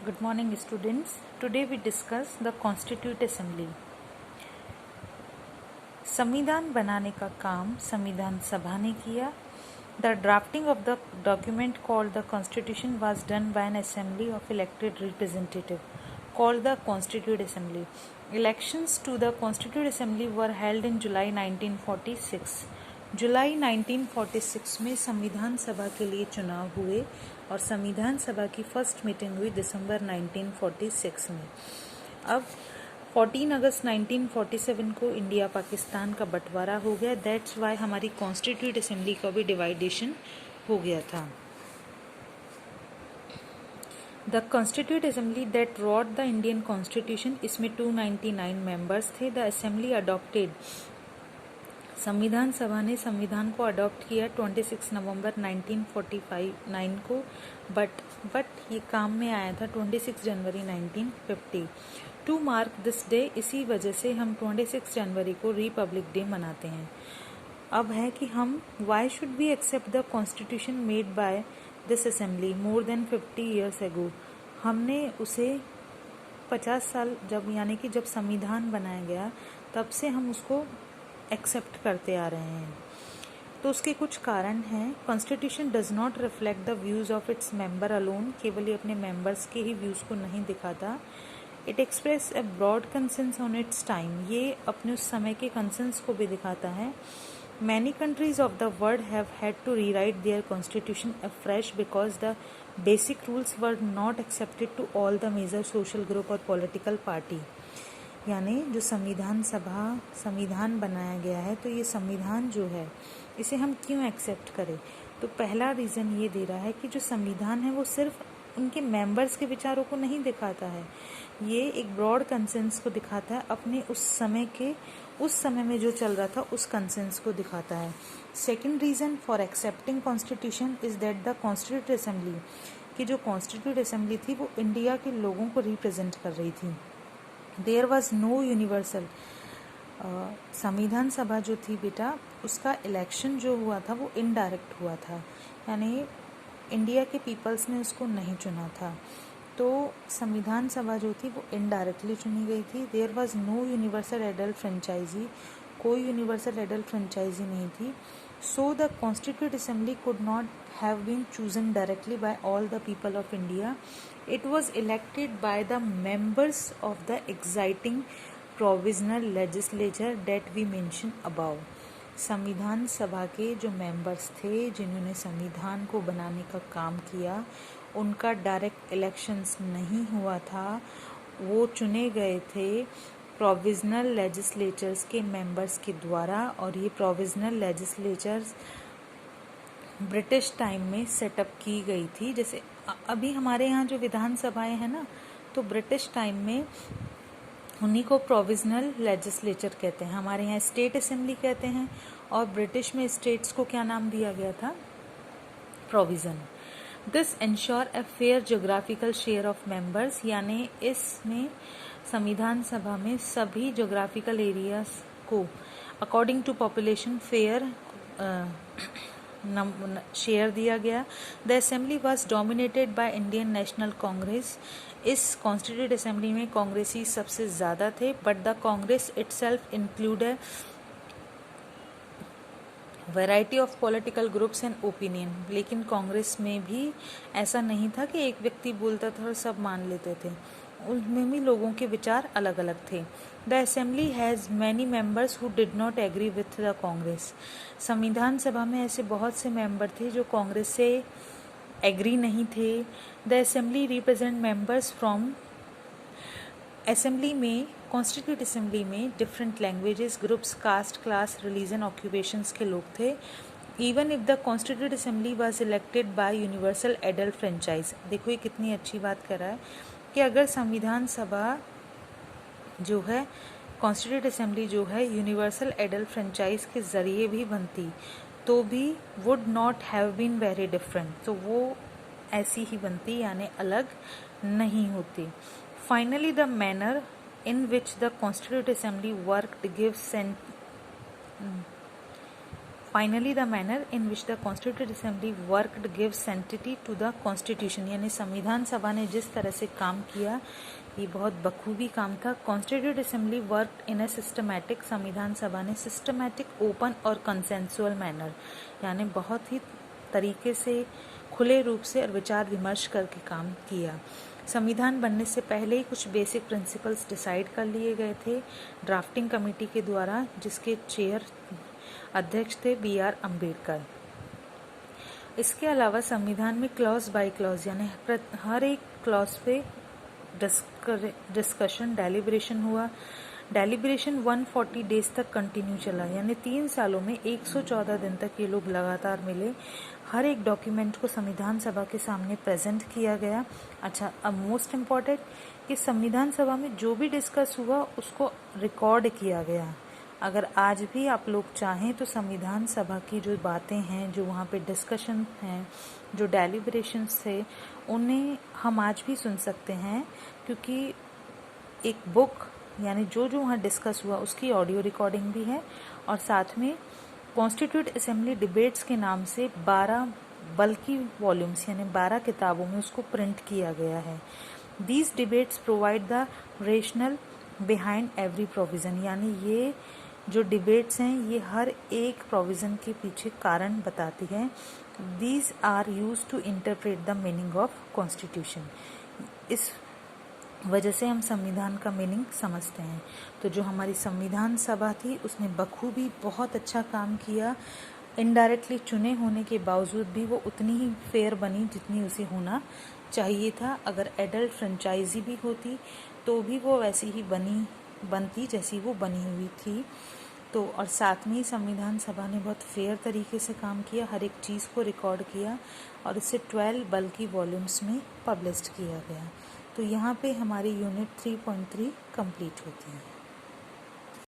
Good morning students. Today we discuss the Constituent Assembly. संविधान बनाने का काम संविधान सभा ने किया. The drafting of the document called the Constitution was done by an assembly of elected representatives called the Constituent Assembly. Elections to the Constituent Assembly were held in July 1946. जुलाई 1946 में संविधान सभा के लिए चुनाव हुए और संविधान सभा की फर्स्ट मीटिंग हुई दिसंबर 1946 में. अब 14 अगस्त 1947 को इंडिया पाकिस्तान का बंटवारा हो गया. दैट्स वाई हमारी कॉन्स्टिट्यूट असेंबली का भी डिवाइडेशन हो गया था. The constitute assembly that wrote the Indian constitution, इसमें 299 मेंबर्स थे. द असेंबली अडॉप्टेड, संविधान सभा ने संविधान को अडॉप्ट किया 26 नवंबर 1949 को, बट ये काम में आया था 26 जनवरी 1950. टू मार्क दिस डे, इसी वजह से हम 26 जनवरी को रिपब्लिक डे मनाते हैं. अब है कि हम why should we accept the constitution made by this assembly more than 50 years ago. हमने उसे 50 साल यानी कि जब संविधान बनाया गया तब से हम उसको एक्सेप्ट करते आ रहे हैं. तो उसके कुछ कारण हैं. Constitution does not reflect the views of its member alone, केवल ये अपने मेंबर्स के ही व्यूज़ को नहीं दिखाता. It express a broad consensus on its time, ये अपने उस समय के कंसेंस को भी दिखाता है. Many countries of the world have had to rewrite their constitution afresh because the basic rules were not accepted to all the major social group और पॉलिटिकल पार्टी. यानी जो संविधान बनाया गया है, तो ये संविधान जो है इसे हम क्यों एक्सेप्ट करें. तो पहला रीज़न ये दे रहा है कि जो संविधान है वो सिर्फ उनके मेंबर्स के विचारों को नहीं दिखाता है, ये एक ब्रॉड कंसेंस को दिखाता है. अपने उस समय में जो चल रहा था उस कंसेंस को दिखाता है. Second reason for accepting constitution is that the constitute assembly, कि जो कॉन्स्टिट्यूट असेंबली थी वो इंडिया के लोगों को रिप्रेजेंट कर रही थी. देयर वॉज नो यूनिवर्सल, संविधान सभा जो थी बेटा, उसका इलेक्शन जो हुआ था वो इनडायरेक्ट हुआ था, यानी इंडिया के पीपल्स ने उसको नहीं चुना था. तो संविधान सभा जो थी वो इनडायरेक्टली चुनी गई थी. There was no universal adult franchise, कोई यूनिवर्सल एडल्ट फ्रेंचाइजी नहीं थी. So the constitute assembly could not have been chosen directly by all the people of India. It was elected by the members of the existing provisional legislature that we mentioned above. संविधान सभा के जो members थे जिन्होंने संविधान को बनाने का काम किया, उनका डायरेक्ट इलेक्शंस नहीं हुआ था, वो चुने गए थे प्रोविजनल लेजिस्लेचर्स के मेंबर्स के द्वारा. और ये प्रोविजनल लेजिस्लेचर्स ब्रिटिश टाइम में सेटअप की गई थी. जैसे अभी हमारे यहाँ जो विधानसभाएं हैं ना, तो ब्रिटिश टाइम में उन्हीं को प्रोविजनल लेजिस्लेचर कहते हैं. हमारे यहाँ स्टेट असेंबली कहते हैं, और ब्रिटिश में स्टेट्स को क्या नाम दिया गया था, provision. This ensure a fair geographical share of members, यानी इसमें संविधान सभा में सभी जोग्राफिकल एरियाज को according to population fair share दिया गया. The assembly was dominated by Indian National Congress. इस कॉन्स्टिट्यूट असेंबली में कांग्रेसी सबसे ज़्यादा थे, but the Congress itself include a variety of political groups and opinion. लेकिन कांग्रेस में भी ऐसा नहीं था कि एक व्यक्ति बोलता था और सब मान लेते थे, उनमें भी लोगों के विचार अलग अलग थे. The assembly has many members who did not agree with the Congress. संविधान सभा में ऐसे बहुत से मेंबर थे जो कांग्रेस से एग्री नहीं थे. The assembly represent members from, assembly में कॉन्स्टिट्यूट असेंबली में different languages, groups, caste, class, religion, occupations के लोग थे. Even if the constitute assembly was elected by universal adult franchise. देखो ये कितनी अच्छी बात कर रहा है कि अगर संविधान सभा जो है, कॉन्स्टिट्यूट असेंबली जो है, यूनिवर्सल एडल्ट फ्रेंचाइज के ज़रिए भी बनती तो भी would not have been very different, तो वो ऐसी ही बनती, यानी अलग नहीं होती. Finally the manner in which the Constituent Assembly worked gives finally the manner in which the constituted assembly worked gives sanctity to the constitution, यानी संविधान सभा ने जिस तरह से काम किया ये बहुत बखूबी काम था। Constituted assembly worked in a systematic, संविधान सभा ने सिस्टमैटिक, ओपन और कंसेंसुअल मैनर, यानी बहुत ही तरीके से खुले रूप से और विचार विमर्श करके काम किया। संविधान बनने से पहले ही कुछ बेसिक प्रिंसिपल्स डिसाइड कर लिए गए थे ड्राफ्टिंग कमेटी के द्वारा, जिसके चेयर अध्यक्ष थे B.R. अम्बेडकर। इसके अलावा संविधान में क्लॉज बाय क्लॉज, यानी हर एक क्लॉज पे डिस्कशन, डेलिब्रेशन हुआ। डेलिब्रेशन 140 डेज तक कंटिन्यू चला, यानी 3 सालों में 114 दिन तक ये लोग लगातार मिले। हर एक डॉक्यूमेंट को संविधान सभा के सामने प्रेजेंट किया गया। अच्छा, अब मोस्ट इम्पॉर्टेंट कि संविधान सभा में जो भी डिस्कस हुआ उसको रिकॉर्ड किया गया। अगर आज भी आप लोग चाहें तो संविधान सभा की जो बातें हैं, जो वहाँ पे डिस्कशन हैं, जो डेलिब्रेशंस थे, उन्हें हम आज भी सुन सकते हैं, क्योंकि एक बुक यानी जो जो वहाँ डिस्कस हुआ उसकी ऑडियो रिकॉर्डिंग भी है। और साथ में कॉन्स्टिट्यूट असेंबली डिबेट्स के नाम से 12 बल्कि वॉल्यूम्स यानी 12 किताबों में उसको प्रिंट किया गया है। These debates provide the rational behind every provision, यानी ये जो डिबेट्स हैं ये हर एक प्रोविज़न के पीछे कारण बताती हैं। These are use to interpret the meaning of constitution. इस वजह से हम संविधान का मीनिंग समझते हैं। तो जो हमारी संविधान सभा थी उसने बखूबी बहुत अच्छा काम किया। इनडायरेक्टली चुने होने के बावजूद भी वो उतनी ही फेयर बनी जितनी उसे होना चाहिए था। अगर एडल्ट फ्रेंचाइजी भी होती तो भी वो वैसी ही बनती जैसी वो बनी हुई थी। तो और साथ में ही संविधान सभा ने बहुत फेयर तरीके से काम किया, हर एक चीज़ को रिकॉर्ड किया और इसे 12 बल्कि वॉल्यूम्स में पब्लिश किया गया। तो यहाँ पे हमारी यूनिट 3.3 कंप्लीट होती है।